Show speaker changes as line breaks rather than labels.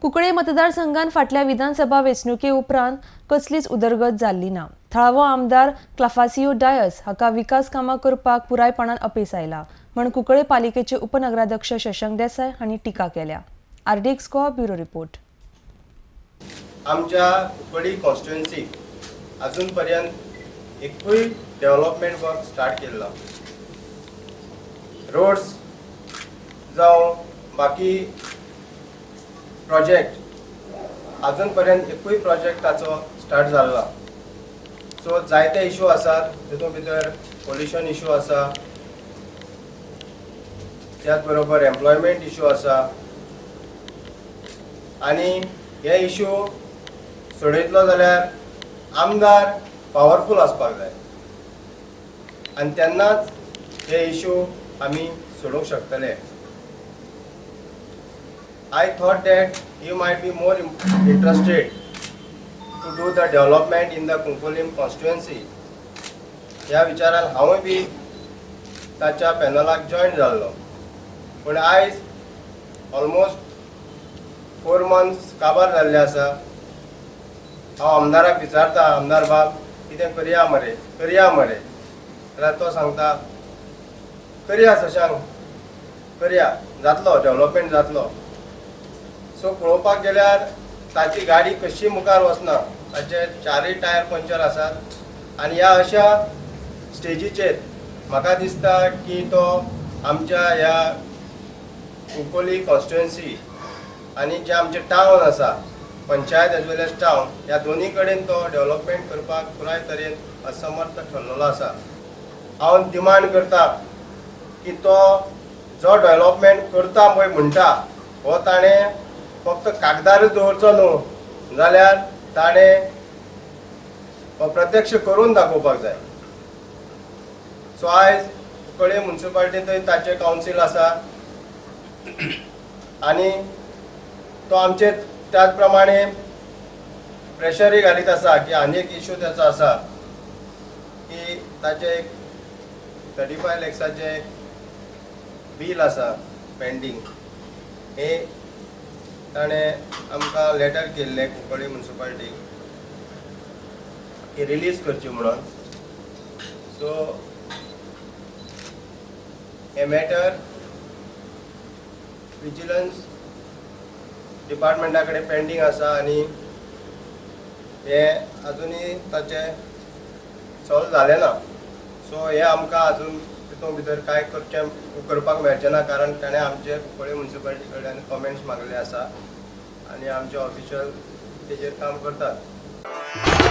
कुंकळे मतदारसंघात फाटल्या विधानसभा वेंचणुके उपरांत कसलीच उदरगत जाल्ली ना। थळावो आमदार क्लाफासियो डायस हाका विकास कामां करपाक पुरायपणान अपेस आयला म्हण कुंकळे पालिकेचे उपनगराध्यक्ष शशांक देसाई हांणी टिका केल्या। RDX Goa bureau report.
आमच्या कुंकळी कॉन्स्टिट्युएन्सी अजून पर्यंत एकूय डेव्हलपमेंट वर्क स्टार्ट केल्लो। रोड्स जावं बाकी प्रोजेक्ट अजून पर्यंत एकूय प्रोजेक्टाचो स्टार्ट जाल्लो। सो जायते इश्यू आसात, तितून भितर पोल्युशन इश्यू आसा, त्याच बरोबर एम्प्लॉयमेंट इश्यू आसा आनी हे इश्यू सोडयतलो जाल्यार आमदार पावरफूल आसपाक जाय आनी तेन्नाच हे इश्यू आमी सोडूंक शकतले। I thought that you might be more interested to do the development in the Kunkulim constituency. ह्या विचारान हांवूय बी ताच्या पॅनलाक जॉइन जाल्लो, पूण आयज ऑलमोस्ट 4 months काबार जाल्ले आसा। हांव आमदाराक विचारता, आमदार बाब कितें करया मरे जाल्यार तो सांगता करया शशांक, करया, जातलो डेव्हलपमेंट जातलो। सो पळोवपाक गेल्यार ताची गाडी कशी मुखार वचना, ताचे 4 टायर पंक्चर आसात आनी ह्या अशा स्टेजीचेर म्हाका दिसता की तो आमच्या ह्या कुंकोली कॉन्स्टिट्युएन्सी आनी जे आमचे टावन आसा, पंचायत एज वेल एज टावन, ह्या दोनी कडेन तो डेव्हलपमेंट करपाक पुराय तरेन असमर्थ ठरलेलो आसा। हांव डिमांड करता की तो जो डेव्हलपमेंट करता पळय म्हणटा हो ताणें फक्त कागदारच दवरचो न्हू, जाल्यार ताणें प्रत्यक्ष करून दाखोवपाक जाय। सो आयज कुंकळे म्युनिसिपालिटींतय ताचे कावन्सील आसा आनी तो आमचे त्याच प्रमाणे प्रेशरूय घालीत आसा की आनी एक इश्यू त्याचो आसा की ताचे एक 35 lakhsचे बील आसा पेंडींग। हे ताणें आमकां लेटर केल्लें कुंकळे म्युनिसिपालिटीक की रिलीज करची म्हणून। सो हे मॅटर विजिलन्स डिपार्टमेंटा कडेन पेंडींग आसा आनी हे अजुनूय ताचें सॉल्व जालें ना। सो हे आमकां अजून तितून भितर कांय करपाक मेळचें ना, कारण ताणें आमचे कुंकळे म्युनिसिपालिटी कडल्यान कमेंट्स मागले आसा आनी आमचे ऑफिशियल तेजेर काम करतात।